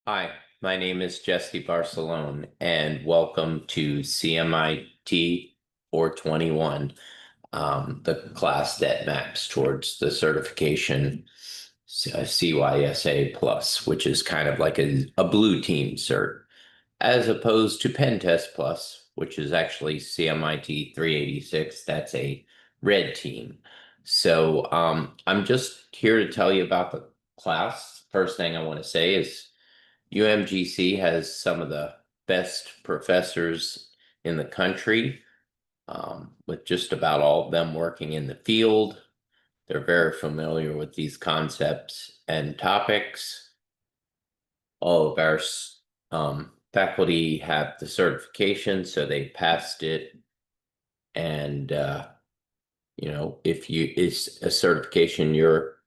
Hi, my name is Jesse Barcelone, and welcome to CMIT 421, the class that maps towards the certification CYSA Plus, which is kind of like a blue team cert, as opposed to Pen Test Plus, which is actually CMIT 386. That's a red team. So I'm just here to tell you about the class. First thing I want to say is UMGC has some of the best professors in the country, with just about all of them working in the field. They're very familiar with these concepts and topics. All of our faculty have the certification, so they passed it. And, if it's a certification you're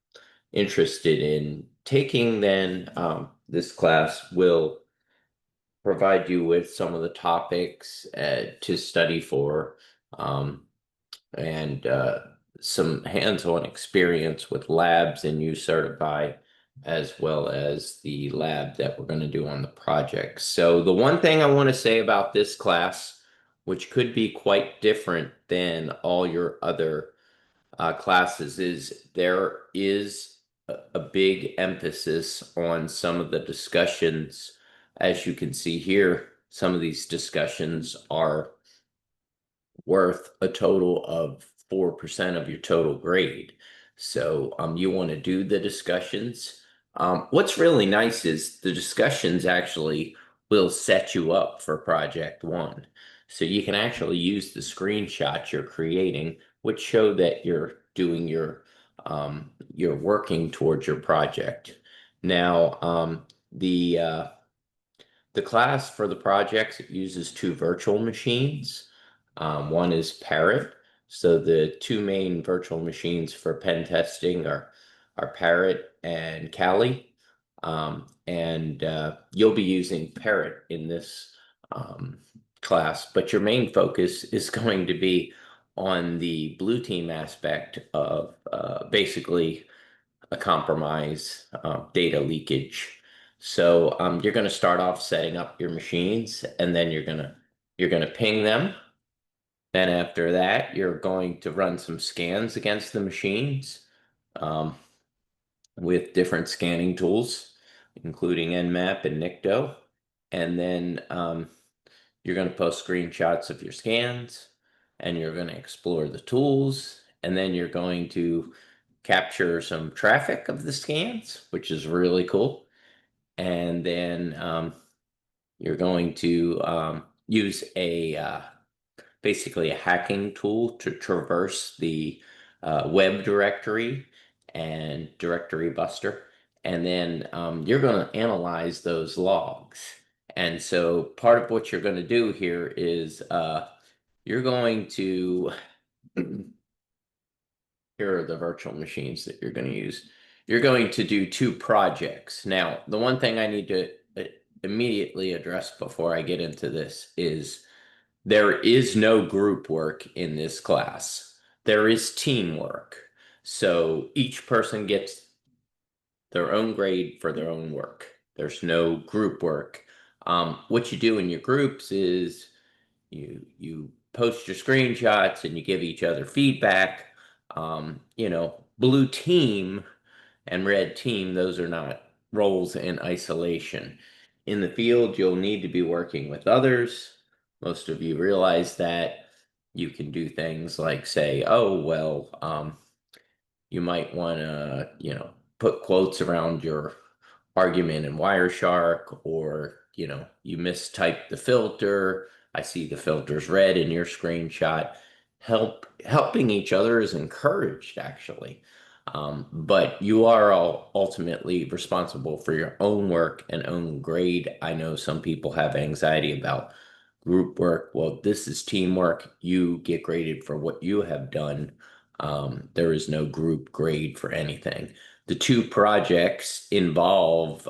interested in taking, then this class will provide you with some of the topics to study for, um, and some hands-on experience with labs and you certify, as well as the lab that we're going to do on the project. So the one thing I want to say about this class, which could be quite different than all your other classes, is there is a big emphasis on some of the discussions. As you can see here, some of these discussions are worth a total of 4% of your total grade. So you want to do the discussions. What's really nice is the discussions actually will set you up for project one. So you can actually use the screenshots you're creating, which show that you're working towards your project. Now, the class for the projects, it uses two virtual machines. One is Parrot. So the two main virtual machines for pen testing are Parrot and Kali. And you'll be using Parrot in this class, but your main focus is going to be on the blue team aspect of basically a compromise, data leakage. So you're going to start off setting up your machines, and then you're gonna ping them. Then after that, you're going to run some scans against the machines, um, with different scanning tools, including Nmap and Nikto. And then you're going to post screenshots of your scans, and you're going to explore the tools, and then you're going to capture some traffic of the scans, which is really cool. And then you're going to use basically a hacking tool to traverse the web directory and directory buster. And then you're going to analyze those logs. And so part of what you're going to do here is you're going to, here are the virtual machines that you're going to use. You're going to do two projects. Now, the one thing I need to immediately address before I get into this is there is no group work in this class. There is teamwork. So each person gets their own grade for their own work. There's no group work. What you do in your groups is you post your screenshots and you give each other feedback. Blue team and red team, those are not roles in isolation. In the field, you'll need to be working with others. Most of you realize that you can do things like say, oh, well, you might want to, put quotes around your argument in Wireshark, or, you mistyped the filter. I see the filter's red in your screenshot. Helping each other is encouraged, actually. But you are all ultimately responsible for your own work and own grade. I know some people have anxiety about group work. Well, this is teamwork. You get graded for what you have done. There is no group grade for anything. The two projects involve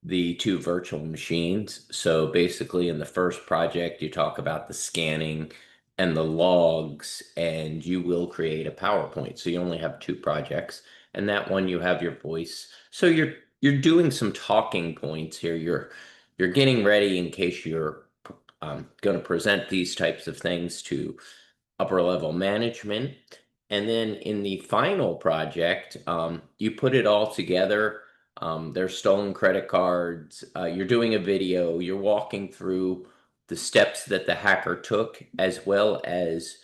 the two virtual machines. So basically, in the first project, you talk about the scanning and the logs, and you will create a PowerPoint. So you only have two projects, and that one you have your voice. So you're doing some talking points here. You're getting ready in case you're going to present these types of things to upper level management. And then in the final project, you put it all together. There's stolen credit cards. You're doing a video. You're walking through the steps that the hacker took, as well as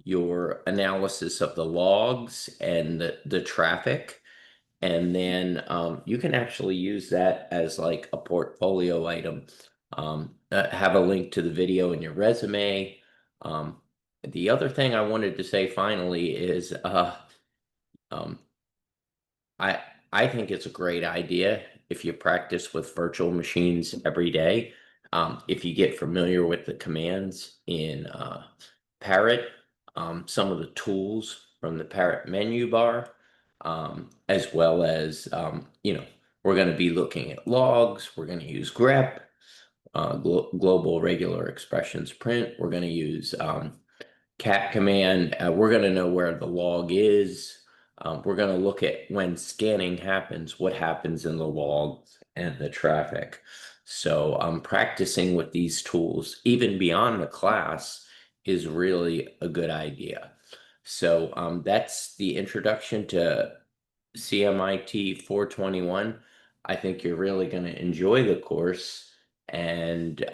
your analysis of the logs and the traffic. And then you can actually use that as like a portfolio item. Have a link to the video in your resume. Um, the other thing I wanted to say finally is um, I I think it's a great idea if you practice with virtual machines every day. If you get familiar with the commands in Parrot, some of the tools from the Parrot menu bar, as well as we're going to be looking at logs. We're going to use grep, global regular expressions print. We're going to use cat command. We're going to know where the log is. We're going to look at when scanning happens, what happens in the logs and the traffic. So practicing with these tools, even beyond the class, is really a good idea. So that's the introduction to CMIT 421. I think you're really going to enjoy the course, and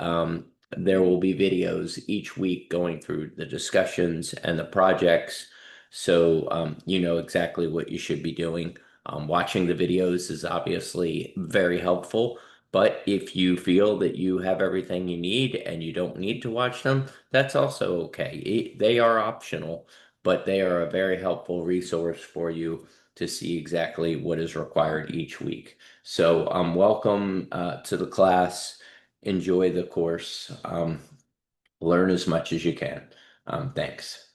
there will be videos each week going through the discussions and the projects. So you know exactly what you should be doing. Watching the videos is obviously very helpful, but if you feel that you have everything you need and you don't need to watch them, that's also okay. They are optional, but they are a very helpful resource for you to see exactly what is required each week. So welcome to the class. Enjoy the course. Learn as much as you can. Thanks.